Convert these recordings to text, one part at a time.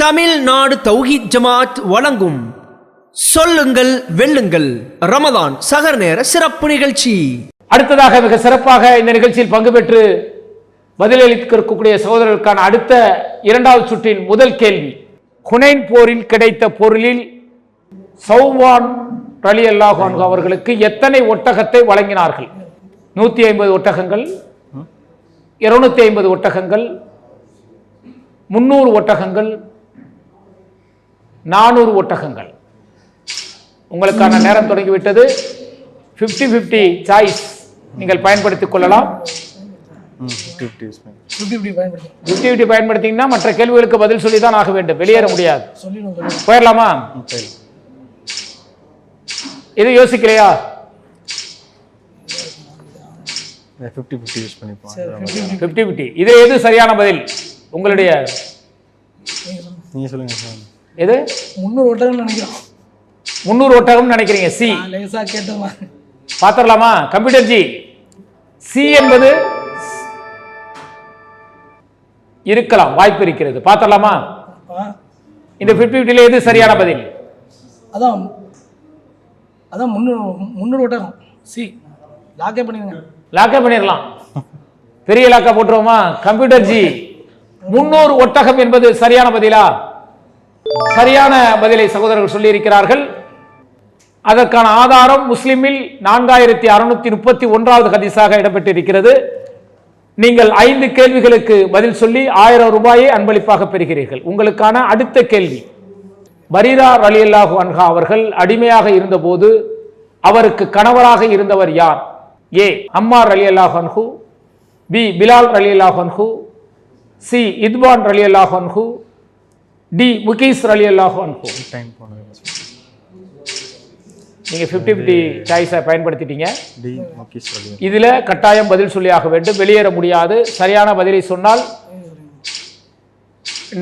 தமிழ்நாடு தௌஹீத் ஜமாத் வழங்கும் சொல்லுங்கள் வெல்லுங்கள் ரமதான் சஹர் நேர சிறப்பு நிகழ்ச்சி. அடுத்ததாக மிக சிறப்பாக இந்த நிகழ்ச்சியில் பங்கு பெற்று பதிலளிக்கக்கூடிய சகோதரர்களுக்கான அடுத்த இரண்டாவது சுற்றின் முதல் கேள்வி, ஹுனைன் போரில் கிடைத்த பொருளில் சௌவான் ரலியல்லாஹு அன்ஹு அவர்களுக்கு எத்தனை ஒட்டகத்தை வழங்கினார்கள்? 150 ஒட்டகங்கள், 250 ஒட்டகங்கள், 300 ஒட்டகங்கள், 400 ஒட்டகங்கள். உங்களுக்கான நேரம் தொடங்கிவிட்டது. 50-50 சாய்ஸ் நீங்கள் பயன்படுத்திக் கொள்ளலாம். 50-50 பயன்படுத்திங்கன்னா மற்ற கேள்விகளுக்கு பதில் சொல்லி தான் ஆக வேண்டும், வெளியேற முடியாது. போயிடலாமா? இது யோசிக்கலையா? 50-50 இது எது சரியான பதில்? உங்களுடைய நீங்க சொல்லுங்க. எது? 300 ஒட்டகம் நினைக்கிறோம். 300 ஒட்டகம் நினைக்கிறீங்க. சி லேசா கேட்டோமா? பாத்திரலாமா? கம்ப்யூட்டர் ஜி, சி என்பது இருக்கலாம், வாய்ப்பு இருக்கிறது. பாத்திரலாமா? இந்த 50-50 எது சரியான பதில்? அதான் 300 ஒட்டகம். சி லாக்கே பண்ணிடுங்க. லாக்கே பண்ணிடலாம். பெரிய லாக்கா போட்டுருவோமா? கம்ப்யூட்டர் ஜி, 300 ஒட்டகம் என்பது சரியான பதிலா? சரியான பதிலை சகோதரர்கள் சொல்லி இருக்கிறார்கள். அதற்கான ஆதாரம் முஸ்லிமில் 4631வது ஹதீஸாக இடம்பெற்றிருக்கிறது. நீங்கள் 5 கேள்விகளுக்கு பதில் சொல்லி 1000 ரூபாயை அன்பளிப்பாக பெறுகிறீர்கள். உங்களுக்கான அடுத்த கேள்வி, பரீரா ரலியல்லாஹு அன்ஹா அவர்கள் அடிமையாக இருந்தபோது அவருக்கு கணவராக இருந்தவர் யார்? ஏ அம்மார் ரலியல்லாஹு அன்ஹு, பி பிலால் ரலியல்லாஹு அன்ஹு, சி இத்பான் ரலியல்லாஹு அன்ஹு, டி முகீஸ் ரலியல்லாஹு அன்ஹு. நீங்க 50-50 சாய்ஸை பயன்படுத்திட்டீங்க. இதுல கட்டாயம் பதில் சொல்லியாக வேண்டும், வெளியேற முடியாது. சரியான பதிலை சொன்னால்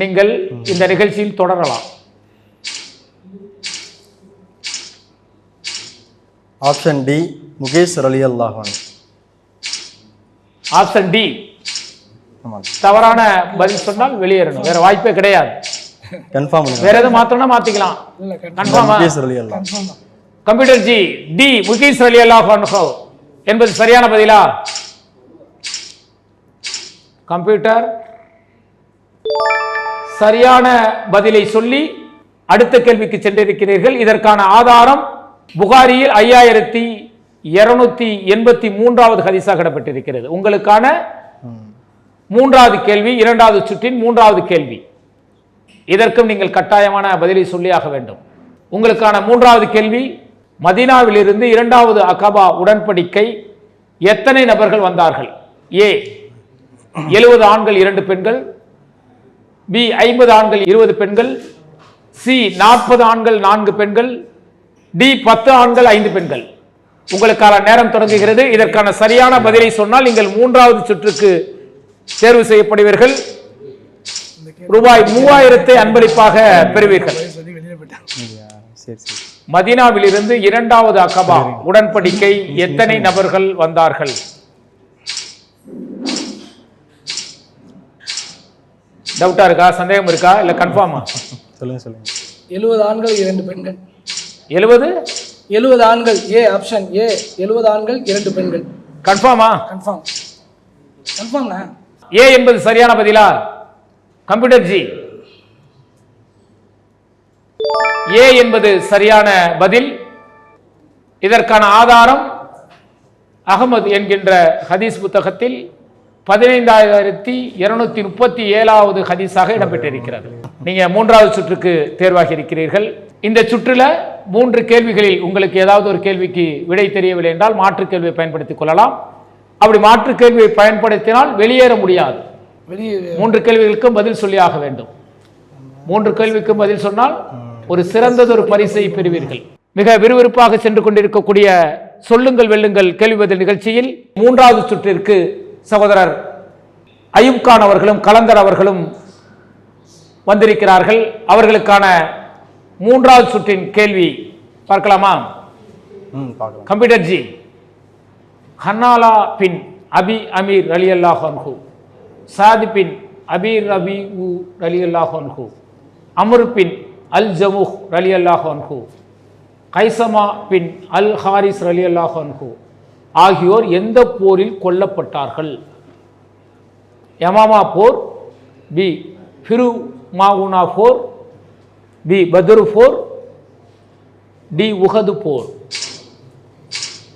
நீங்கள் இந்த நிகழ்ச்சியில் தொடரலாம். ஆப்ஷன் டி முகேஷ் ரலியல்லாஹு அன்ஹு. ஆப்ஷன் டி தவறான பதில் சொன்னால் வெளியேறணும், வேற வாய்ப்பே கிடையாது. கன்ஃபார்ம். வேற எதுவும் மாத்தணும்னா மாத்திக்கலாம். கன்ஃபார்மா? முகேஷ் ரலியல்லாஹு. கம்ப்யூட்டர் ஜி, டி முகீஸ் ரலியல்லாஹு அன்ஹு என்பது சரியான பதிலா? கம்ப்யூட்டர் சரியான பதிலை சொல்லி அடுத்த கேள்விக்கு சென்றிருக்கிறீர்கள். இதற்கான ஆதாரம் புகாரியில் 5283வது ஹதீஸாக இடம்பெற்றிருக்கிறது. உங்களுக்கான மூன்றாவது கேள்வி, இரண்டாவது சுற்றின் மூன்றாவது கேள்வி. இதற்கும் நீங்கள் கட்டாயமான பதிலை சொல்லியாக வேண்டும். உங்களுக்கான மூன்றாவது கேள்வி, மதீனாவிலிருந்து இரண்டாவது அகபா உடன்படிக்கை எத்தனை நபர்கள் வந்தார்கள்? ஏ 70 ஆண்கள் 2 பெண்கள், பி 50 ஆண்கள் 20 பெண்கள், சி 40 ஆண்கள் 4 பெண்கள், டி 10 ஆண்கள் 5 பெண்கள். உங்களுக்கான நேரம் தொடங்குகிறது. இதற்கான சரியான பதிலை சொன்னால் நீங்கள் மூன்றாவது சுற்றுக்கு தேர்வு செய்யப்படுவீர்கள். ரூபாய் 3000 அன்பளிப்பாக பெறுவீர்கள். மதீனாவிலிருந்து இரண்டாவது அகபா உடன்படிக்கை எத்தனை நபர்கள் வந்தார்கள்? டவுட்டா இருக்கா? சந்தேகம் இருக்கா? இல்ல கன்ஃபார்மா? சொல்லுங்க. 70 ஆண்கள் 2 பெண்கள். 70 ஆண்கள். ஏ ஆப்ஷன் ஏ 70 ஆண்கள் 2 பெண்கள். கன்ஃபார்மா? கன்ஃபார்ம்னா ஏ என்பது சரியான பதிலா? கம்ப்யூட்டர் ஜி, ஏ என்பது சரியான பதில். இதற்கான ஆதாரம் அகமது என்கின்ற ஹதீஸ் புத்தகத்தில் 15237வது ஹதீஸாக இடம்பெற்றிருக்கிறது. நீங்க மூன்றாவது சுற்றுக்கு தேர்வாகி இருக்கிறீர்கள். இந்த சுற்றுல 3 கேள்விகளில் உங்களுக்கு ஏதாவது ஒரு கேள்விக்கு விடை தெரியவில்லை என்றால் மாற்று கேள்வியை பயன்படுத்திக் கொள்ளலாம். அப்படி மாற்று கேள்வியை பயன்படுத்தினால் வெளியேற முடியாது. 3 கேள்விகளுக்கும் பதில் சொல்லியாக வேண்டும். 3 கேள்விக்கும் பதில் சொன்னால் ஒரு சிறந்ததொரு பரிசை பெறுவீர்கள். மிக விறுவிறுப்பாக சென்று கொண்டிருக்கக்கூடிய சொல்லுங்கள் வெல்லுங்கள் கேள்வி பதில் நிகழ்ச்சியில் மூன்றாவது சுற்றிற்கு சகோதரர் அயூப் கான் அவர்களும் கலந்தர் அவர்களும் வந்திருக்கிறார்கள். அவர்களுக்கான மூன்றாவது சுற்றின் கேள்வி பார்க்கலாமா? கம்ப்யூட்டர் ஜி, ஹன்னாலா பின் அபி அமீர் ரலியல்லாஹு அன்ஹு, சாதி பின் அபீர் ரபி ரலியல்லாஹு அன்ஹு அம்ர் பின் அல் ஜமுஹ் ரலியல்லாஹு அன்ஹு, கைசமா பின் அல் ஹாரிஸ் ரலியல்லாஹு அன்ஹு ஆகியோர் எந்த போரில் கொல்லப்பட்டார்கள்? யமாமா போர், பி ஃபிரு மாவுனா போர், பி பத்ரு போர், டி உஹது போர்.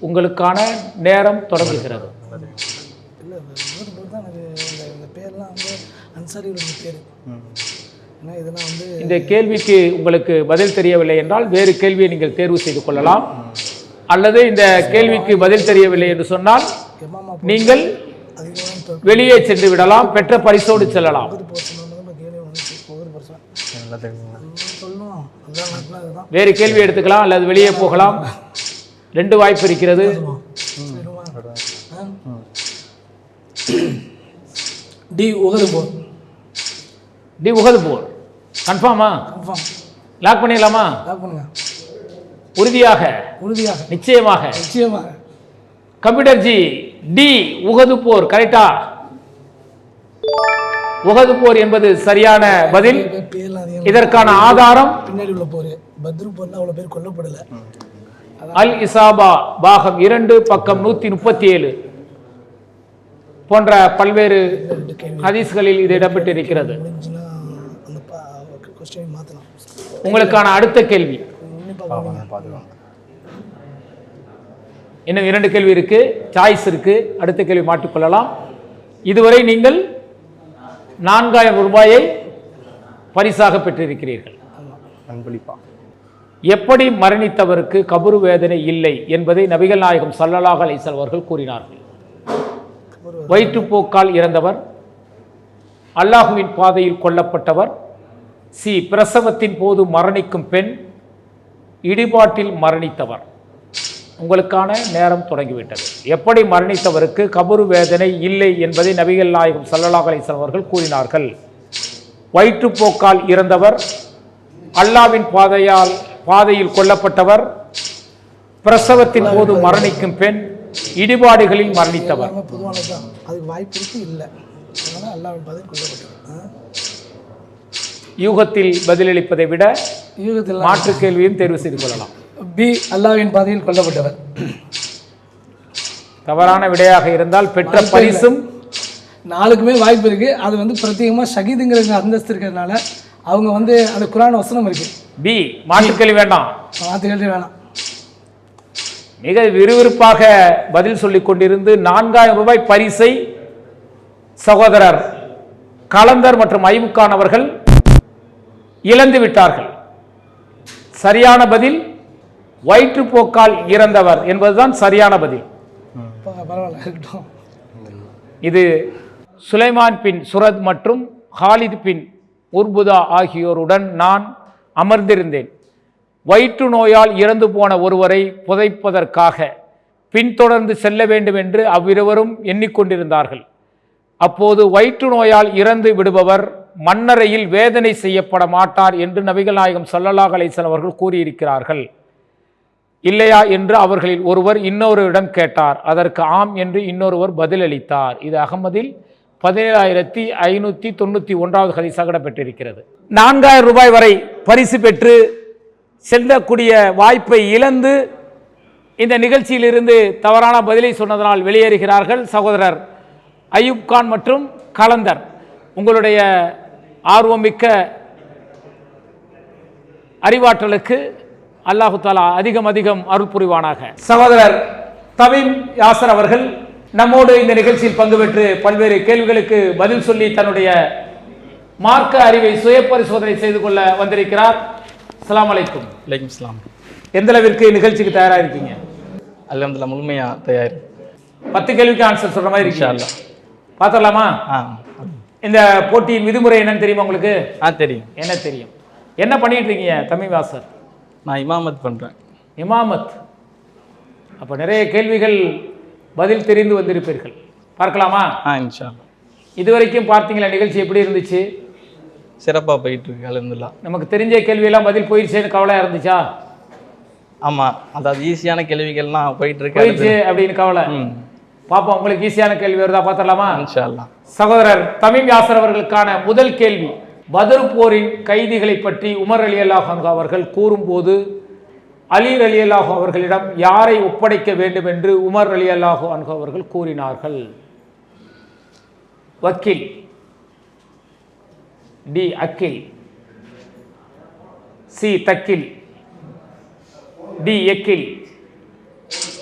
உங்களுக்கான நேரம் தொடங்குகிறது. இல்லை உகது போர் தான் எனக்கு இந்த பேர்லாம் வந்து அன்சாரியோட பேர். ஏன்னா இதெல்லாம் வந்து இந்த கேள்விக்கு உங்களுக்கு பதில் தெரியவில்லை என்றால் வேறு கேள்வியை நீங்கள் தேர்வு செய்து கொள்ளலாம். அல்லது இந்த கேள்விக்கு பதில் தெரியவில்லை என்று சொன்னால் எமாமா நீங்கள் அதிகமாக வெளியே சென்று விடலாம், பெற்ற பரிசோடு செல்லலாம். உகது போர் சொன்னது கேள்வி வந்துச்சு. உகது போர் சொல்லணும் அதுதான் நாட்டில் அதுதான் வேறு கேள்வி எடுத்துக்கலாம் அல்லது வெளியே போகலாம். 2 வாய்ப்பு இருக்கிறது. டி உகது போர். டி உஹது போர் கன்ஃபார்மா? கன்ஃபார்ம். லாக் பண்ணிடலாமா? லாக் பண்ணுங்க. உறுதியாக, உறுதியாக, நிச்சயமாக. நிச்சயமாக. கம்ப்யூட்டர் ஜி, டி உஹது போர் கரெக்டா? உஹது போர் என்பது சரியான பதில். பேர்லாம் அதிகம். இதற்கான ஆதாரம் பின்னாடி உள்ள போர். பத்ரு போர்ல அவ்வளோ பேர் கொல்லப்படலை. அல் இசாபா பாகம் 2 பக்கம் 137 போன்ற பல்வேறு ஹதீஸ்களில் இது இடம்பெற்றிருக்கிறது. முடிஞ்சுன்னா அந்த கொஸ்டினை மாற்றலாம். உங்களுக்கான அடுத்த கேள்வி, இன்னும் 2 கேள்வி இருக்கு, சாய்ஸ் இருக்கு. அடுத்த கேள்வி மாற்றிக்கொள்ளலாம். இதுவரை நீங்கள் 4000 ரூபாயை பரிசாக பெற்றிருக்கிறீர்கள். அன்பளிப்பா. எப்படி மரணித்தவருக்கு கபரு வேதனை இல்லை என்பதை நபிகள் நாயகம் ஸல்லல்லாஹு அலைஹி வஸல்லம் அவர்கள் கூறினார்கள். வயிற்றுப்போக்கால் இறந்தவர், அல்லாஹுவின் பாதையில் கொல்லப்பட்டவர், சி பிரசவத்தின் போது மரணிக்கும் பெண், இடிபாட்டில் மரணித்தவர். உங்களுக்கான நேரம் தொடங்கிவிட்டது. எப்படி மரணித்தவருக்கு கபரு வேதனை இல்லை என்பதை நபிகள் நாயகம் ஸல்லல்லாஹு அலைஹி வஸல்லம் அவர்கள் கூறினார்கள். வயிற்றுப்போக்கால் இறந்தவர், அல்லாஹ்வின் பாதையில் கொல்லப்பட்டவர், பிரசவத்தின் போது மரணிக்கும் பெண், இடிபாடுகளில் மரணித்தவர். பொதுவானது தான், அதுக்கு வாய்ப்பு இருக்கு. இல்லை அதனால அல்லாஹ்வின் பாதையில் கொல்லப்பட்டவர். யூகத்தில் பதிலளிப்பதை விட யூகத்தில் மாற்று கேள்வியும் தேர்வு செய்து கொள்ளலாம். பி அல்லாஹ்வின் பாதையில் கொல்லப்பட்டவர். தவறான விடையாக இருந்தால் பெற்ற பரிசும் 4க்குமே வாய்ப்பு இருக்கு. அது வந்து பிரத்யேகமாக ஷஹீதுங்கிற அந்தஸ்து இருக்கிறதுனால அவங்க வந்து அந்த குர்ஆன் வசனம் இருக்கு. பி மாற்று கேள்வி வேண்டாம். மாற்று கேள்வி வேணாம். மிக விறுவிறுப்பாக பதில் சொல்லிக் கொண்டிருந்து 4000 ரூபாய் பரிசை சகோதரர் கலந்தர் மற்றும் ஐமுக்கான் அவர்கள் இழந்து விட்டார்கள். சரியான பதில் வயிற்றுப்போக்கால் இறந்தவர் என்பதுதான் சரியான பதில். பரவாயில்ல இருக்கட்டும். இது சுலைமான் பின் சுரத் மற்றும் ஹாலித் பின் உர்புதா ஆகியோருடன் நான் அமர்ந்திருந்தேன். வயிற்று நோயால் இறந்து போன ஒருவரை புதைப்பதற்காக பின்தொடர்ந்து செல்ல வேண்டும் என்று அவ்விருவரும் எண்ணிக்கொண்டிருந்தார்கள். அப்போது வயிற்று நோயால் இறந்து விடுபவர் மண்ணறையில் வேதனை செய்யப்பட மாட்டார் என்று நபிகள் நாயகம் ஸல்லல்லாஹு அலைஹி வஸல்லம் அவர்கள் கூறியிருக்கிறார்கள். இல்லையா என்று அவர்களில் ஒருவர் இன்னொருவரிடம் கேட்டார். அதற்கு ஆம் என்று இன்னொருவர் பதிலளித்தார். இது அகமதில் 17591வது ஹதீஸாக இடம்பெற்றிருக்கிறது. 4000 ரூபாய் வரை பரிசு பெற்று செல்லக்கூடிய வாய்ப்பை இழந்து இந்த நிகழ்ச்சியிலிருந்து தவறான பதிலை சொன்னதனால் வெளியேறுகிறார்கள் சகோதரர் அய்யூப் கான் மற்றும் கலந்தர். உங்களுடைய ஆர்வமிக்க அறிவாற்றலுக்கு அல்லாஹு தஆலா அதிகம் அருள் புரிவானாக. சகோதரர் தமீம் யாசர் அவர்கள் நம்மோடு இந்த நிகழ்ச்சியில் பங்கு பெற்று பல்வேறு கேள்விகளுக்கு பதில் சொல்லி தன்னுடைய மார்க்க அறிவை சுய பரிசோதனை செய்து கொள்ள வந்திருக்கிறார். அஸ்ஸலாமு அலைக்கும். வலைக்கும் சலாம். எந்த அளவிற்கு நிகழ்ச்சிக்கு தயாராக இருக்கீங்க? அல்ஹம்துலில்லாஹ் முழுமையாக தயார். 10 கேள்விக்கு ஆன்சர் சொல்ற மாதிரி இன்ஷா அல்லாஹ். பார்த்துடலாமா? இந்த போட்டியின் விதிமுறை என்னன்னு தெரியுமா உங்களுக்கு? தெரியும். என்ன தெரியும்? என்ன பண்ணிட்டு இருக்கீங்க தமீம் யாசர்? நான் இமாமத் பண்ணுறேன். இமாமத். அப்போ நிறைய கேள்விகள் பதில் தெரிந்து வந்திருப்பீர்கள். பார்க்கலாமா? இன்ஷா அல்லாஹ். இதுவரைக்கும் பார்த்தீங்களா நிகழ்ச்சி எப்படி இருந்துச்சு? சிறப்பாக போயிட்டு இருக்கு அல்ஹம்துலில்லாஹ். நமக்கு தெரிஞ்ச கேள்வியெல்லாம் பதில் போயிடுச்சேன்னு கவலையாக இருந்துச்சா? ஆமாம், அதாவது ஈஸியான கேள்விகள்லாம் போயிட்டு இருக்கு. போயிடுச்சு அப்படின்னு கவலை. பாப்போம் உங்களுக்கு ஈஸியான கேள்வி வருதா பார்த்துடலாமா? இன்ஷா அல்லாஹ். சகோதரர் தமீம் யாசர் அவர்களுக்கான முதல் கேள்வி, பத்ர் போரின் கைதிகளை பற்றி உமர் ரலியல்லாஹு அன்ஹு அவர்கள் கூறும்போது அலி ரலியல்லாஹு அவர்களிடம் யாரை ஒப்படைக்க வேண்டும் என்று உமர் ரலியல்லாஹு அன்ஹு அவர்கள் கூறினார்கள்? வக்கீல், டி அக்கில், சி தக்கில், டி எக்கில்.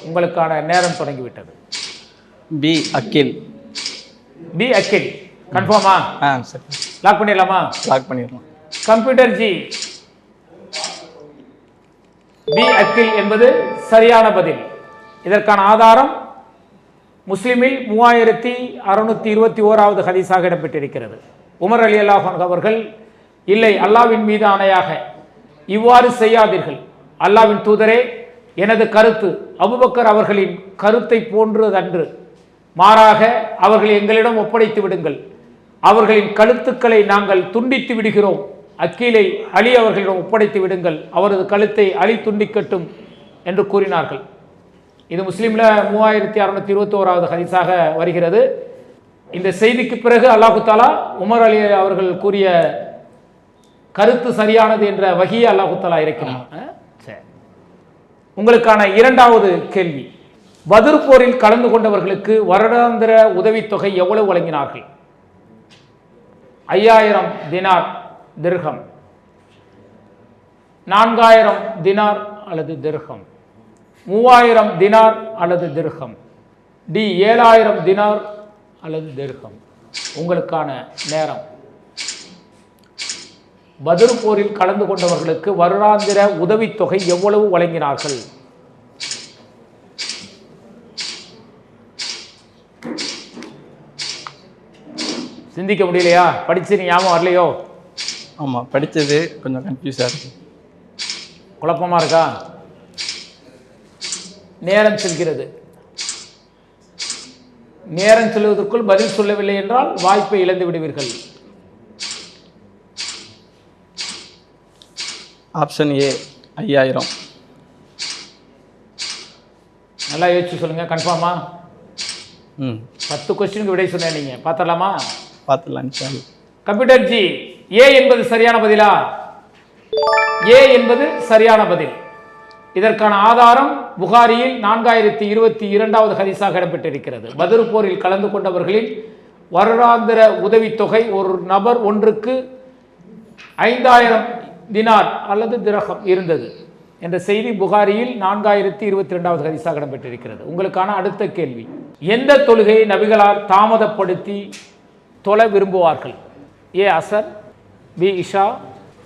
உங்களுக்கான நேரம் தொடங்கிவிட்டது. பி அக்கில். பி அக்கில் கன்ஃபார்மா? சரி, லாக் பண்ணிடலாமா? லாக் பண்ணிடலாம். கம்ப்யூட்டர் ஜி, பி அக்கில் என்பது சரியான பதில். இதற்கான ஆதாரம் முஸ்லிமில் 3621வது ஹதீஸாக இடம்பெற்றிருக்கிறது. உமர் ரலியல்லாஹு அன்ஹு அவர்கள், இல்லை, அல்லாஹ்வின் மீது ஆணையாக இவ்வாறு செய்யாதீர்கள், அல்லாஹ்வின் தூதரே, எனது கருத்து அபூபக்கர் அவர்களின் கருத்தை போன்றதன்று, மாறாக அவர்களை எங்களிடம் ஒப்படைத்து விடுங்கள், அவர்களின் கழுத்துக்களை நாங்கள் துண்டித்து விடுகிறோம், அக்கீலை அலி அவர்களிடம் ஒப்படைத்து விடுங்கள், அவரது கழுத்தை அலி துண்டிக்கட்டும் என்று கூறினார்கள். இது முஸ்லீம்ல 3621வது ஹதீஸாக வருகிறது. இந்த செய்திக்கு பிறகு அல்லாஹு தாலா உமர் அலி அவர்கள் கூறிய கருத்து சரியானது என்ற வகியை அல்லாஹு தாலா இறக்கினார். உங்களுக்கான இரண்டாவது கேள்வி, பத்ர் போரில் கலந்து கொண்டவர்களுக்கு வருடாந்திர உதவித்தொகை எவ்வளவு வழங்கினார்கள்? 5000 தினார் திர்ஹம், 4000 தினார் அல்லது திர்ஹம், 3000 தினார் அல்லது திர்ஹம், டி 7000 தினார் அல்லது திர்ஹம். உங்களுக்கான நேரம். பத்ர் போரில் கலந்து கொண்டவர்களுக்கு வருடாந்திர உதவித்தொகை எவ்வளவு வழங்கினார்கள்? சிந்திக்க முடியலையா? படிச்சு நீ ஞாபகம் வரலையோ? ஆமாம், படித்தது கொஞ்சம் கன்ஃபியூஸாக இருக்கு. குழப்பமா இருக்கா? நேரம் செல்கிறது. நேரம் செல்வதற்குள் பதில் சொல்லவில்லை என்றால் வாய்ப்பை இழந்து விடுவீர்கள். Option A 5000. நல்லா யோசிச்சு சொல்லுங்க. கன்ஃபார்மா? 10 கொஸ்டினுக்கு விடை சொன்னேன், நீங்க பார்த்தலாமா? பார்த்துலாம். கம்ப்யூட்டர் ஜி, ஏ என்பது சரியான பதிலா? ஏ என்பது சரியான பதில். இதற்கான ஆதாரம் புகாரியில் 4022வது ஹதீஸாக இடம்பெற்றிருக்கிறது. பத்ர் போரில் கலந்து கொண்டவர்களின் வருடாந்திர உதவித்தொகை ஒரு நபர் ஒன்றுக்கு 5000 தினார் அல்லது திரகம் இருந்தது என்ற செய்தி புகாரியில் 4022வது ஹதீஸாக இடம்பெற்றிருக்கிறது. உங்களுக்கான அடுத்த கேள்வி, எந்த தொழுகையை நபிகளால் தாமதப்படுத்தி தொழ விரும்புவார்கள்? ஏ அசர், பி இஷா,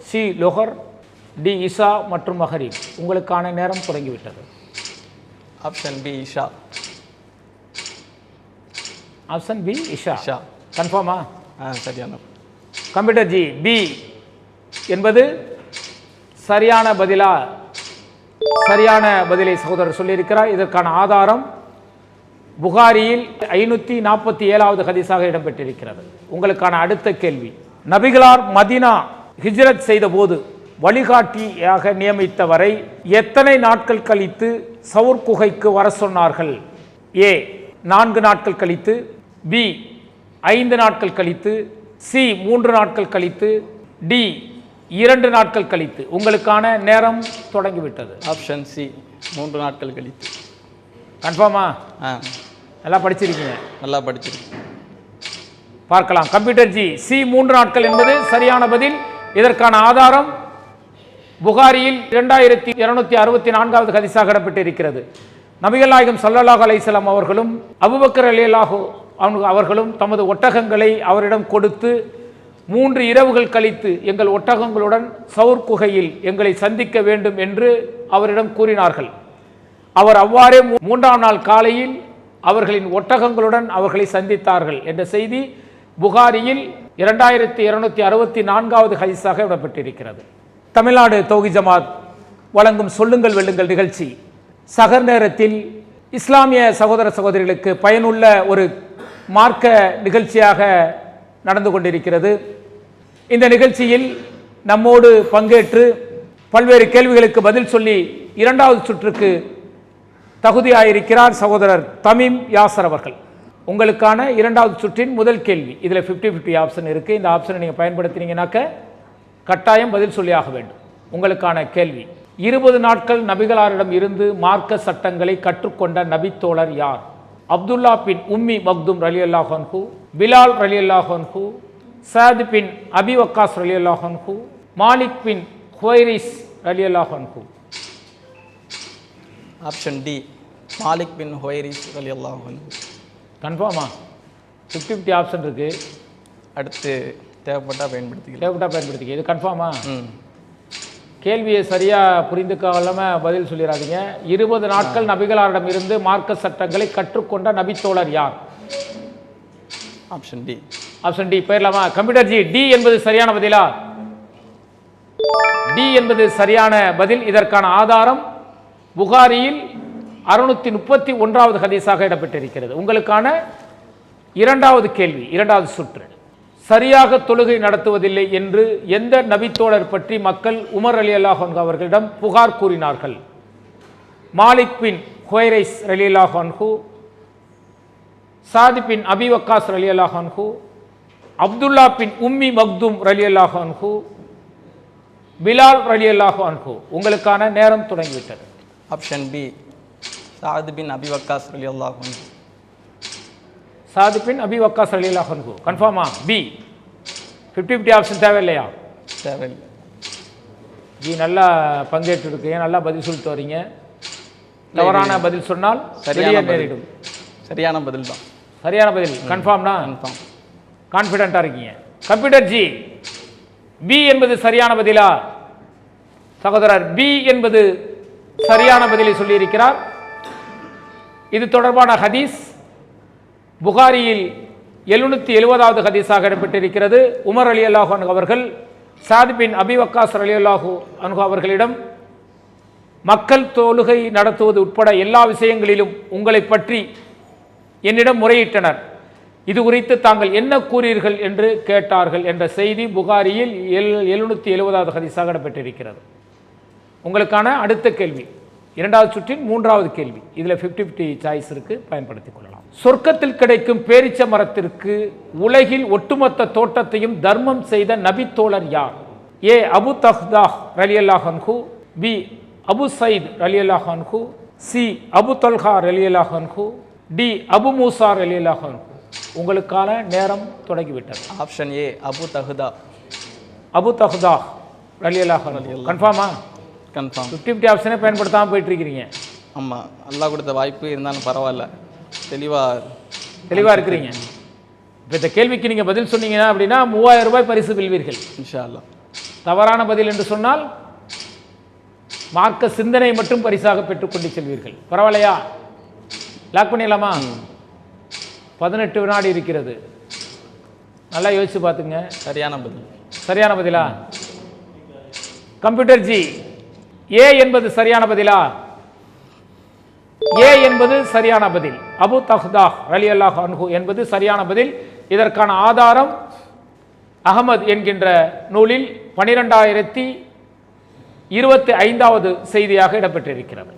சி லொஹர், டி இஷா மற்றும் மஹரிப். உங்களுக்கான நேரம் தொடங்கிவிட்டது. ஆப்ஷன் பி இஷா. ஆப்ஷன் பி இஷா. இஷா கன்ஃபார்மா? சரியான. கம்ப்யூட்டர் ஜி, பி என்பது சரியான பதிலா? சரியான பதிலை சகோதரர் சொல்லியிருக்கிறார். இதற்கான ஆதாரம் புகாரியில் 547வது ஹதீஸாக இடம்பெற்றிருக்கிறது. உங்களுக்கான அடுத்த கேள்வி, நபிகளார் மதீனா ஹிஜ்ரத் செய்த போது வழிகாட்டியாக நியமித்தவரை எத்தனை நாட்கள் கழித்து சவுர் குகைக்கு வர சொன்னார்கள்? ஏ 4 நாட்கள் கழித்து, பி 5 நாட்கள் கழித்து, சி 3 நாட்கள் கழித்து, டி 2 நாட்கள் கழித்து. உங்களுக்கான நேரம் தொடங்கிவிட்டது. ஆப்ஷன் சி 3 நாட்கள் கழித்து. கன்ஃபார்மா? நல்லா படிச்சிருக்கீங்க. நல்லா படிச்சிருக்கீங்க. பார்க்கலாம். கம்ப்யூட்டர் ஜி, சி 3 நாட்கள் என்பது சரியான பதில். இதற்கான ஆதாரம் புகாரியில் 2264வது ஹதீஸாக இடம்பெற்றிருக்கிறது. நபிகள் நாயகம் ஸல்லல்லாஹு அலைஹி வஸல்லம் அவர்களும் அபூபக்கர் ரலியல்லாஹு அன்ஹு அவர்களும் தமது ஒட்டகங்களை அவரிடம் கொடுத்து 3 இரவுகள் கழித்து எங்கள் ஒட்டகங்களுடன் சவுர் குகையில் எங்களை சந்திக்க வேண்டும் என்று அவரிடம் கூறினார்கள். அவர் அவ்வாறே 3ஆம் நாள் காலையில் அவர்களின் ஒட்டகங்களுடன் அவர்களை சந்தித்தார்கள் என்ற செய்தி புகாரியில் 2264வது ஹதீஸாக இடம்பெற்றிருக்கிறது. தமிழ்நாடு தௌஹீத் ஜமாத் வழங்கும் சொல்லுங்கள் வெல்லுங்கள் நிகழ்ச்சி சகர் நேரத்தில் இஸ்லாமிய சகோதர சகோதரிகளுக்கு பயனுள்ள ஒரு மார்க்க நிகழ்ச்சியாக நடந்து கொண்டிருக்கிறது. இந்த நிகழ்ச்சியில் நம்மோடு பங்கேற்று பல்வேறு கேள்விகளுக்கு பதில் சொல்லி 2வது சுற்றுக்கு தகுதியாயிருக்கிறார் சகோதரர் தமீம் யாசர் அவர்கள். உங்களுக்கான இரண்டாவது சுற்றின் முதல் கேள்வி. இதில் 50-50 ஆப்ஷன் இருக்குது. இந்த ஆப்ஷனை நீங்கள் பயன்படுத்தினீங்கன்னாக்க கட்டாயம் பதில் சொல்லியாக வேண்டும். உங்களுக்கான கேள்வி, 20 நாட்கள் நபிகளாரிடம் இருந்து மார்க்க சட்டங்களை கற்றுக்கொண்ட நபித்தோழர் யார்? அப்துல்லா பின் உம்மி மக்தும் ரலியல்லாஹு அன்ஹு, பிலால் ரலியல்லாஹு அன்ஹு, சாத் பின் அபி வக்காஸ் ரலியல்லாஹு அன்ஹு, மாலிக் பின் ஹுவைரிஸ் ரலியல்லாஹு அன்ஹு. ஆப்ஷன் டி, மாலிக் பின் ஹுவைரிஸ் ரலியல்லாஹு அன்ஹு. கன்ஃபார்மா? 50-50 ஆப்ஷன் இருக்கு. அடுத்து தேவைப்பட்டால் பயன்படுத்திக்கலாம். இது கன்ஃபார்மா? கேள்வியை சரியாக புரிந்து கொள்ளாமல் பதில் சொல்லிடாதீங்க. 20 நாட்கள் நபிகளாரிடம் இருந்து மார்க்க சட்டங்களை கற்றுக்கொண்ட நபித்தோழர் யார்? Option D. ஆப்ஷன் டி போயிடலாமா? கம்ப்யூட்டர் ஜி, டி என்பது சரியான பதிலா? டி என்பது சரியான பதில். இதற்கான ஆதாரம் புகாரியில் 631வது ஹதீஸாக இடம்பெற்றிருக்கிறது. உங்களுக்கான இரண்டாவது கேள்வி, இரண்டாவது சுற்று. சரியாக தொழுகை நடத்துவதில்லை என்று எந்த நபித்தோழர் பற்றி மக்கள் உமர் ரலியல்லாஹு அன்ஹு அவர்களிடம் புகார் கூறினார்கள்? மாலிக் பின் ஹுவைரிஸ் ரலியல்லாஹு அன்ஹு, சாத் பின் அபி வக்காஸ் ரலியல்லாஹு அன்ஹு, அப்துல்லா பின் உம்மி மக்தும் ரலியல்லாஹு அன்ஹு, பிலால் ரலியல்லாஹு அன்ஹு. உங்களுக்கான நேரம் தொடங்கிவிட்டது. ஆப்ஷன் பி, சாத் பின் அபி வக்காஸ் ரலியல்லாஹு அன்ஹு. சாத் பின் அபி வக்காஸ் ரலியல்லாஹு அன்ஹு. கன்ஃபார்மா? பி. 50-50 ஆப்ஷன் தேவையில்லையா? தேவையில்லை. ஜி நல்லா பங்கேற்று இருக்கீங்க, நல்லா பதில் சொல்லிட்டு வரீங்க. தவறான பதில் சொன்னால் சரியாக நேரிடும். சரியான பதில் தான். சரியான பதில் கன்ஃபார்ம்னா? கன்ஃபார்ம். கான்ஃபிடென்ட்டாக இருக்கீங்க. கம்ப்யூட்டர் ஜி, பி என்பது சரியான பதிலா? சகோதரர், பி என்பது சரியான பதிலை சொல்லியிருக்கிறார். இது தொடர்பான ஹதீஸ் புகாரியில் 770வது ஹதீஸாக இடம்பெற்றிருக்கிறது. உமர் ரலியல்லாஹு அன்ஹு அவர்கள் சாத் பின் அபி வக்காஸ் ரலியல்லாஹு அன்ஹு அவர்களிடம் மக்கள் தொழுகை நடத்துவது உட்பட எல்லா விஷயங்களிலும் உங்களை பற்றி என்னிடம் முறையிட்டனர். இது குறித்து தாங்கள் என்ன கூறீர்கள் என்று கேட்டார்கள் என்ற செய்தி புகாரியில் 770வது ஹதீஸாக இடம்பெற்றிருக்கிறது. உங்களுக்கான அடுத்த கேள்வி, இரண்டாவது சுற்றின் மூன்றாவது கேள்வி. இதில் 50-50 சாய்ஸ் இருக்கு, பயன்படுத்திக் கொள்ளலாம். சொர்க்கத்தில் கிடைக்கும் பேரிச்ச மரத்திற்கு உலகில் ஒட்டுமொத்த தோட்டத்தையும் தர்மம் செய்த நபித்தோழர் யார்? ஏ அபு தஹ்தாஹ் ரலியல்லாஹு அன்ஹு, பி அபு சயீத் ரலியல்லாஹு அன்ஹு, சி அபு தல்ஹா ரலியல்லாஹு அன்ஹு, டி அபு மூசா ரலியல்லாஹு அன்ஹு. உங்களுக்கான நேரம் தொடங்கிவிட்டது. ஆப்ஷன் ஏ, அபு தஹ்தா. அபு தஹ்தாஹ் ரலியல்லாஹு அன்ஹு. கன்ஃபார்மா? கன்ஃபார்ம். 50-50 ஆப்ஷனே பயன்படுத்தாமல் போயிட்டு இருக்கிறீங்க. ஆமாம், அல்லாஹ் கொடுத்த வாய்ப்பு இருந்தாலும் பரவாயில்ல, தெளிவாக இருக்கிறீங்க. இப்போ இந்த கேள்விக்கு நீங்கள் பதில் சொன்னீங்கன்னா அப்படின்னா 3000 ரூபாய் பரிசு வெல்வீர்கள் இன்ஷா அல்லாஹ். தவறான பதில் என்று சொன்னால் மார்க்க சிந்தனை மட்டும் பரிசாக பெற்றுக்கொண்டு செல்வீர்கள். பரவாயில்லையா? லாக் பண்ணிடலாமா? 18 வினாடி இருக்கிறது. நல்லா யோசிச்சு பார்த்துங்க. சரியான பதில். சரியான பதிலா? கம்ப்யூட்டர் ஜி, ஏ என்பது சரியான பதிலா? ஏ என்பது சரியான பதில். அபு தஹ்தாஹ் ரலியல்லாஹு அன்ஹு என்பது சரியான பதில். இதற்கான ஆதாரம் அகமது என்கின்ற நூலில் 12025வது செய்தியாக இடம்பெற்றிருக்கிறது.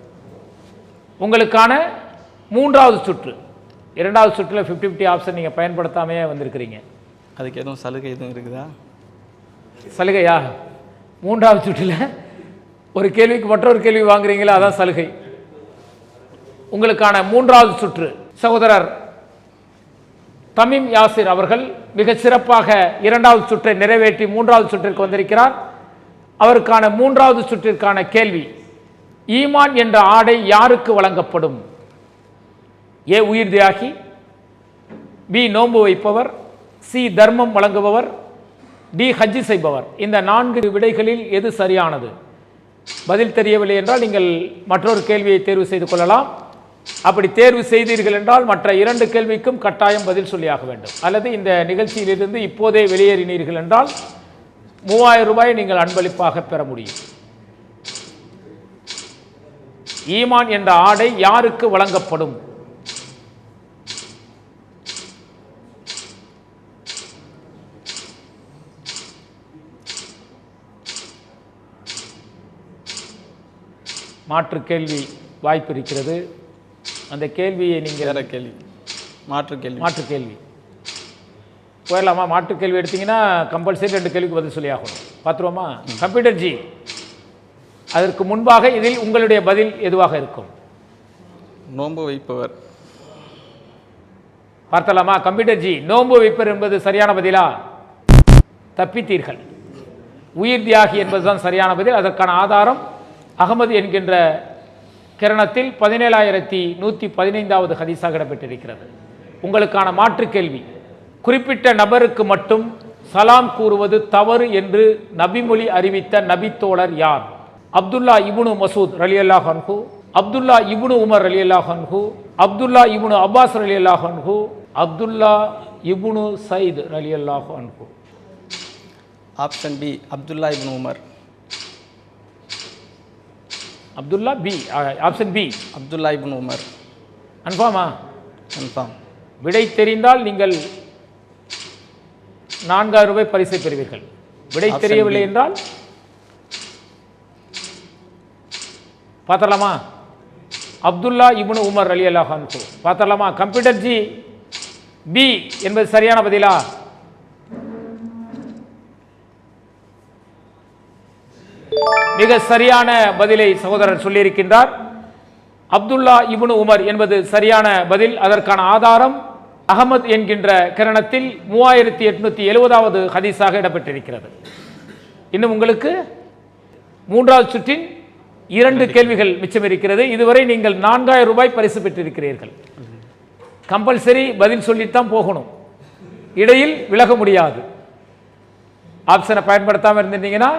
உங்களுக்கான மூன்றாவது சுற்று. இரண்டாவது சுற்றில் 50-50 ஆப்ஷன் நீங்கள் பயன்படுத்தாமையே வந்திருக்கிறீங்க. அதுக்கு எதுவும் சலுகை எதுவும் இருக்குதா? சலுகையா? மூன்றாவது சுற்றில் ஒரு கேள்விக்கு மற்றொரு கேள்வி வாங்குறீங்களா, அதான் சலுகை. உங்களுக்கான மூன்றாவது சுற்று. சகோதரர் தமீம் யாசிர் அவர்கள் மிக சிறப்பாக இரண்டாவது சுற்றை நிறைவேற்றி மூன்றாவது சுற்றிற்கு வந்திருக்கிறார். அவருக்கான மூன்றாவது சுற்றிற்கான கேள்வி, ஈமான் என்ற ஆடை யாருக்கு வழங்கப்படும்? ஏ உயிர் தியாகி, பி நோன்பு வைப்பவர், சி தர்மம் வழங்குபவர், டி ஹஜ்ஜி செய்பவர். இந்த 4 விடைகளில் எது சரியானது? பதில் தெரியவில்லை என்றால் நீங்கள் மற்றொரு கேள்வியை தேர்வு செய்து கொள்ளலாம். அப்படி தேர்வு செய்தீர்கள் என்றால் மற்ற 2 கேள்விக்கும் கட்டாயம் பதில் சொல்லியாக வேண்டும். அல்லது இந்த நிகழ்ச்சியிலிருந்து இப்போதே வெளியேறினீர்கள் என்றால் 3000 ரூபாயை நீங்கள் அன்பளிப்பாக பெற முடியும். ஈமான் என்ற ஆடை யாருக்கு வழங்கப்படும்? மாற்று கேள்வி வாய்ப்பு இருக்கிறது. அந்த கேள்வியை நீங்கள் வேற கேள்வி மாற்று கேள்வி. மாற்று கேள்வி போயிடலாமா? மாற்று கேள்வி எடுத்தீங்கன்னா கம்பல்சரி 2 கேள்விக்கு பதில் சொல்லி ஆகணும். பார்த்துருவோமா? கம்ப்யூட்டர் ஜி, அதற்கு முன்பாக இதில் உங்களுடைய பதில் எதுவாக இருக்கும்? நோன்பு வைப்பவர். பார்த்தலாமா? கம்ப்யூட்டர் ஜி, நோன்பு வைப்பர் என்பது சரியான பதிலா? தப்பித்தீர்கள். உயிர் தியாகி என்பதுதான் சரியான பதில். அதற்கான ஆதாரம் அகமது என்கின்ற கிரணத்தில் 17,115வது ஹதீஸாக இடம்பெற்றிருக்கிறது. உங்களுக்கான மாற்று கேள்வி, குறிப்பிட்ட நபருக்கு மட்டும் சலாம் கூறுவது தவறு என்று நபிமொழி அறிவித்த நபித்தோழர் யார்? அப்துல்லா இப்னு மசூத் ரலியல்லாஹு அன்ஹு, அப்துல்லா இப்னு உமர் ரலியல்லாஹு அன்ஹு, அப்துல்லா இப்னு அப்பாஸ் ரலியல்லாஹு அன்ஹு, அப்துல்லா இப்னு சைத் ரலியல்லாஹு அன்ஹு. ஆப்ஷன் பி, அப்துல்லா இப்னு உமர். அப்துல்லா பி. ஆப்ஷன் பி, அப்துல்லா இப்னு உமர். கன்ஃபார்மா? கன்ஃபார்ம். விடை தெரிந்தால் நீங்கள் 4000 ரூபாய் பரிசை பெறுவீர்கள். விடை தெரியவில்லை என்றால் பார்த்தலாமா? அப்துல்லா இப்னு உமர் ரலியல்லாஹு அன்ஹு. பார்த்தலாமா? கம்ப்யூட்டர் ஜி, பி என்பது சரியான பதிலா? மிக சரியான பதிலை சகோதரர் சொல்லியிருக்கின்றார். அப்துல்லா இப்னு உமர் என்பது சரியான பதில். அதற்கான ஆதாரம் அகமது என்கின்ற கிரணத்தில் 3870வது ஹதீஸாக இடம்பெற்றிருக்கிறது. இன்னும் உங்களுக்கு 3வது சுற்றின் 2 கேள்விகள் மிச்சம் இருக்கிறது. இதுவரை நீங்கள் 4000 ரூபாய் பரிசு பெற்றிருக்கிறீர்கள். கம்பல்சரி பதில் சொல்லித்தான் போகணும், இடையில் விலக முடியாது. ஆப்ஷனை பயன்படுத்தாமல் இருந்திருந்தீங்கன்னா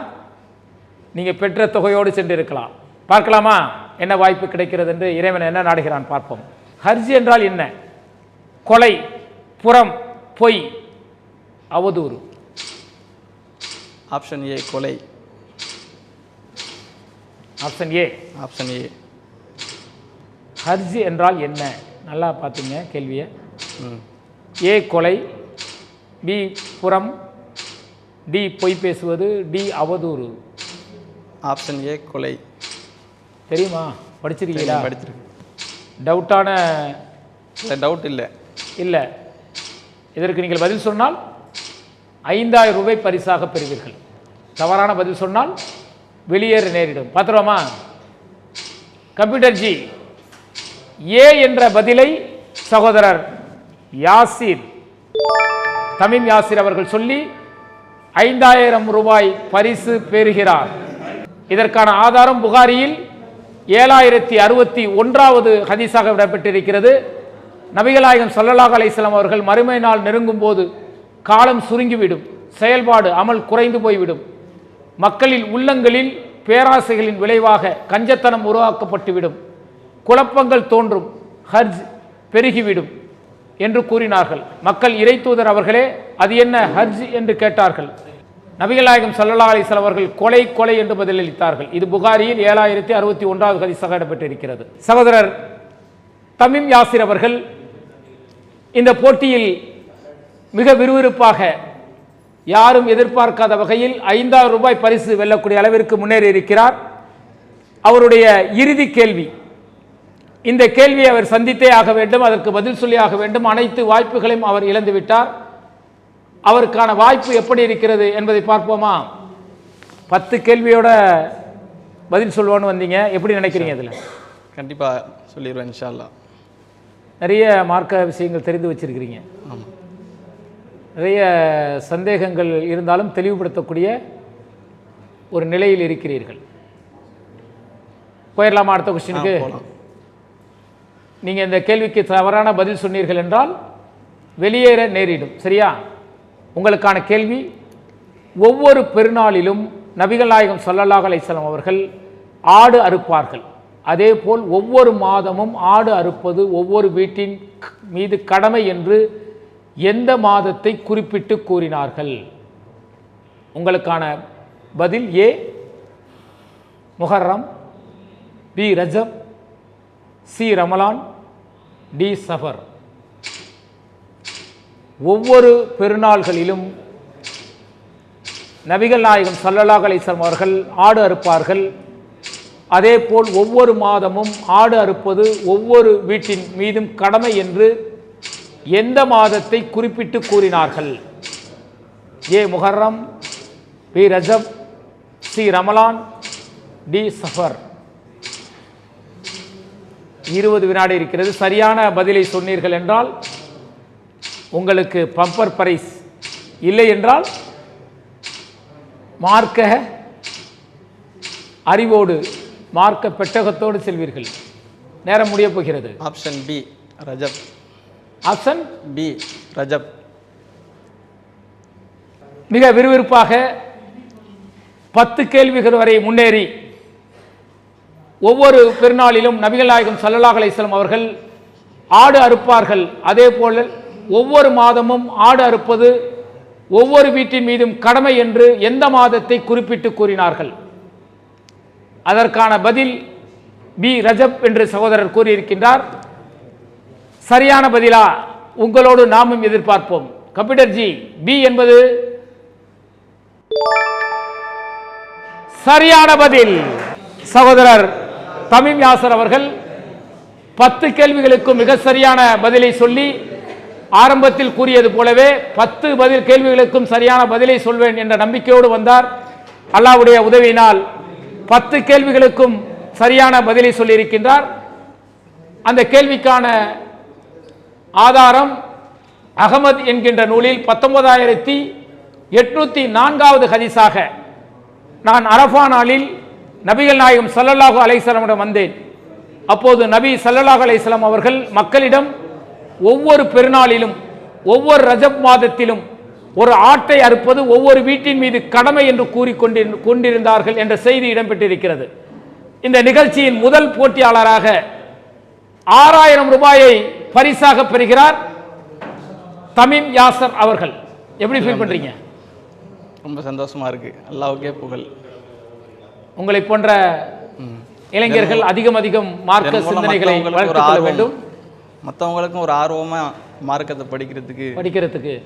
நீங்கள் பெற்ற தொகையோடு சென்று இருக்கலாம். பார்க்கலாமா என்ன வாய்ப்பு கிடைக்கிறது என்று இறைவன் என்ன நாடுகிறான் பார்ப்போம். ஹர்ஜ் என்றால் என்ன? கொலை, புறம், பொய், அவதூறு. ஆப்ஷன் ஏ, கொலை. Option A. Option A. Urge என்றால் என்ன? நல்லா பார்த்துங்க கேள்வியை. ஏ கொலை, பி புறம், டி பொய் பேசுவது, டி அவதூறு. ஆப்ஷன் ஏ, கொலை. தெரியுமா? படிச்சிருக்கீங்களா? படிச்சிருக்கு. டவுட்டான? டவுட் இல்லை. இல்லை. இதற்கு நீங்கள் பதில் சொன்னால் 5000 ரூபாய் பரிசாக பெறுவீர்கள். தவறான பதில் சொன்னால் வெளியேற நேரிடும். பார்த்துருவோமா? கம்ப்யூட்டர் ஜி, ஏ என்ற பதிலை சகோதரர் யாசிர், தமீம் யாசிர் அவர்கள் சொல்லி 5000 ரூபாய் பரிசு பெறுகிறார். இதற்கான ஆதாரம் புகாரியில் 7061வது ஹதீஸாக இடம்பெற்றிருக்கிறது. நபிகள் நாயகம் ஸல்லல்லாஹு அலைஹி வஸல்லம் அவர்கள் மறுமை நாள் நெருங்கும் போது காலம் சுருங்கிவிடும், செயல்பாடு அமல் குறைந்து போய்விடும், மக்களில் உள்ளங்களில் பேராசைகளின் விளைவாக கஞ்சத்தனம் உருவாக்கப்பட்டுவிடும், குழப்பங்கள் தோன்றும், ஹர்ஜ் பெருகிவிடும் என்று கூறினார்கள். மக்கள் இறை தூதர் அவர்களே, அது என்ன ஹர்ஜ் என்று கேட்டார்கள். நபிகள் நாயகம் ஸல்லல்லாஹு அலைஹி வஸல்லம் அவர்கள் கொலை கொலை என்று பதிலளித்தார்கள். இது புகாரியில் 7061வது ஹதீஸாக இடம்பெற்றிருக்கிறது. சகோதரர் தமீம் யாசிர் அவர்கள் இந்த போட்டியில் மிக விறுவிறுப்பாக, யாரும் எதிர்பார்க்காத வகையில் 5000 ரூபாய் பரிசு வெல்லக்கூடிய அளவிற்கு முன்னேறி இருக்கிறார். அவருடைய இறுதி கேள்வி, இந்த கேள்வியை அவர் சந்தித்தே ஆக வேண்டும், அதற்கு பதில் சொல்லி ஆக வேண்டும். அனைத்து வாய்ப்புகளையும் அவர் இழந்துவிட்டார். அவருக்கான வாய்ப்பு எப்படி இருக்கிறது என்பதை பார்ப்போமா? 10 கேள்வியோட பதில் சொல்லுவான்னு வந்தீங்க, எப்படி நினைக்கிறீங்க? இதில் கண்டிப்பாக சொல்லிடுவேன் இன்ஷா அல்லாஹ். நிறைய மார்க்க விஷயங்கள் தெரிந்து வச்சிருக்கிறீங்க. ஆமாம். நிறைய சந்தேகங்கள் இருந்தாலும் தெளிவுபடுத்தக்கூடிய ஒரு நிலையில் இருக்கிறீர்கள். போயிடலாமா அடுத்த கொஸ்டினுக்கு? நீங்கள் இந்த கேள்விக்கு தவறான பதில் சொன்னீர்கள் என்றால் வெளியேற நேரிடும். சரியா? உங்களுக்கான கேள்வி, ஒவ்வொரு பெருநாளிலும் நபிகள் நாயகம் ஸல்லல்லாஹு அலைஹி வஸல்லம் அவர்கள் ஆடு அறுப்பார்கள். அதே போல் ஒவ்வொரு மாதமும் ஆடு அறுப்பது ஒவ்வொரு வீட்டின் மீது கடமை என்று எந்த மாதத்தை குறிப்பிட்டு கூறினார்கள்? உங்களுக்கான பதில் ஏ முஹர்ரம், பி ரஜப், சி ரமலான், டி சஃபர். ஒவ்வொரு பெருநாள்களிலும் நபிகள் நாயகம் ஸல்லல்லாஹு அலைஹி வஸல்லம் அவர்கள் ஆடு அறுப்பார்கள். அதே போல் ஒவ்வொரு மாதமும் ஆடு அறுப்பது ஒவ்வொரு வீட்டின் மீதும் கடமை என்று எந்த மாதத்தை குறிப்பிட்டு கூறினார்கள்? ஏ முஹர்ரம், பி ரஜப், சி ரமலான், டி சஃபர். 20 வினாடி இருக்கிறது. சரியான பதிலை சொன்னீர்கள் என்றால் உங்களுக்கு பம்பர் பரிஸ், இல்லை என்றால் மார்க்க அறிவோடு மார்க்க பெட்டகத்தோடு செல்வீர்கள். நேரம் முடிய போகிறது. ஆப்ஷன் பி ரஜப். ஆப்ஷன் பி ரஜப். மிக விறுவிறுப்பாக 10 கேள்விகள் வரை முன்னேறி ஒவ்வொரு பெருநாளிலும் நபிகள் நாயகம் ஸல்லல்லாஹு அலைஹி வஸல்லம் அவர்கள் ஆடு அறுப்பார்கள். அதே போல ஒவ்வொரு மாதமும் ஆடு அறுப்பது ஒவ்வொரு வீட்டின் மீதும் கடமை என்று எந்த மாதத்தை குறிப்பிட்டு கூறினார்கள்? அதற்கான பதில் பி ரஜப் என்று சகோதரர் கூறியிருக்கின்றார். சரியான பதிலா உங்களோடு நாமும் எதிர்பார்ப்போம். கம்ப்யூட்டர் ஜி, பி என்பது சரியான பதில். சகோதரர் தமீம் யாசர் அவர்கள் 10 கேள்விகளுக்கும் மிக சரியான பதிலை சொல்லி ஆரம்பத்தில் கூறியது போலவே 10 கேள்விகளுக்கும் சரியான பதிலை சொல்வேன் என்ற நம்பிக்கையோடு வந்தார். அல்லாஹ்வுடைய உதவியினால் 10 கேள்விகளுக்கும் சரியான பதிலை சொல்லியிருக்கின்றார். அந்த கேள்விக்கான ஆதாரம் அகமது என்கின்ற நூலில் 19804வது ஹதீஸாக, நான் அரஃபா நாளில் நபிகள் நாயகம் ஸல்லல்லாஹு அலைஹி வஸல்லம் வந்தேன். அப்போது நபி ஸல்லல்லாஹு அலைஹி வஸல்லம் அவர்கள் மக்களிடம் ஒவ்வொரு பெருநாளிலும் ஒவ்வொரு ரஜப் மாதத்திலும் ஒரு ஆட்டை அறுப்பது ஒவ்வொரு வீட்டின் மீது கடமை என்று கூறிக்கொண்டிருந்தார்கள் என்ற செய்தி இடம்பெற்றிருக்கிறது. இந்த நிகழ்ச்சியின் முதல் போட்டியாளராக 6000 ரூபாயை பரிசாக பெறுகிறார் தமீம் யாசர் அவர்கள். எப்படி ஃபீல் பண்றீங்க? ரொம்ப சந்தோஷமா இருக்கு. அல்லாஹ்வுக்கே புகழ். உங்களை போன்ற இளைஞர்கள் அதிகம் மார்க்க சிந்தனைகளை வளர்த்துக் கொள்ள வேண்டும். மற்றவங்களுக்கும் ஒரு ஆர்வமா மார்க்கத்தை படிக்கிறதுக்கு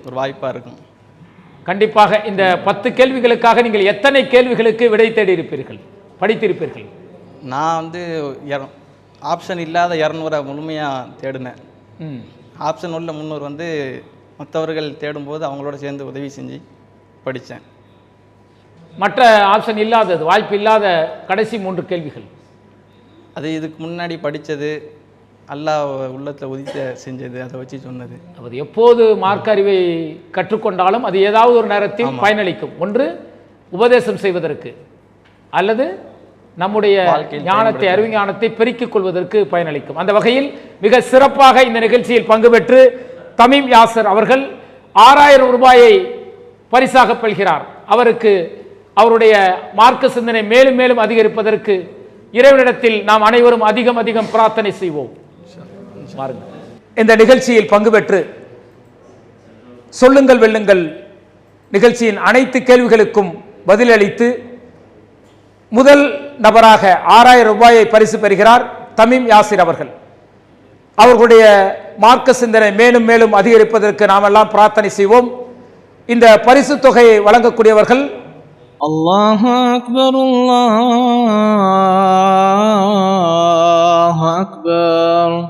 ஒரு வாய்ப்பா இருக்கும். கண்டிப்பாக இந்த 10 கேள்விகளுக்காக நீங்கள் எத்தனை கேள்விகளுக்கு விடை தேடி இருப்பீர்கள், படித்திருப்பீர்கள்? நான் ஆப்ஷன் இல்லாத 200 முழுமையா தேடினேன். ஆப்ஷன் உள்ள 300 மற்றவர்கள் தேடும்போது அவங்களோட சேர்ந்து உதவி செஞ்சு படித்தேன். மற்ற ஆப்ஷன் இல்லாதது, வாய்ப்பு இல்லாத கடைசி 3 கேள்விகள், அது இதுக்கு முன்னாடி படித்தது, அல்லாஹ் உள்ளத்தில் உதித்த செஞ்சது, அதை வச்சு சொன்னது. அது எப்போது மார்க்க அறிவை கற்றுக்கொண்டாலும் அது ஏதாவது ஒரு நேரத்தில் பயனளிக்கும். ஒன்று உபதேசம் செய்வதற்கு, அல்லது நம்முடைய ஞானத்தை, அறிவுஞானத்தை பெருக்கிக் கொள்வதற்கு பயனளிக்கும். அந்த வகையில் மிக சிறப்பாக இந்த நிகழ்ச்சியில் பங்கு பெற்று தமீம் யாசர் அவர்கள் 6000 ரூபாயை பரிசாக பெறுகிறார். அவருக்கு அவருடைய மார்க்க சிந்தனை மேலும் மேலும் அதிகரிப்பதற்கு இறைவனிடத்தில் நாம் அனைவரும் அதிகம் பிரார்த்தனை செய்வோம். இந்த நிகழ்ச்சியில் பங்கு பெற்று சொல்லுங்கள் வெல்லுங்கள் நிகழ்ச்சியின் அனைத்து கேள்விகளுக்கும் பதிலளித்து முதல் நபராக 6000 ரூபாயை பரிசு பெறுகிறார் தமீம் யாசிர் அவர்கள். அவர்களுடைய மார்க்க சிந்தனை மேலும் மேலும் அதிகரிப்பதற்கு நாம் எல்லாம் பிரார்த்தனை செய்வோம். இந்த பரிசு தொகையை வழங்கக்கூடியவர்கள் அல்லாஹு அக்பர், அல்லாஹு அக்பர்.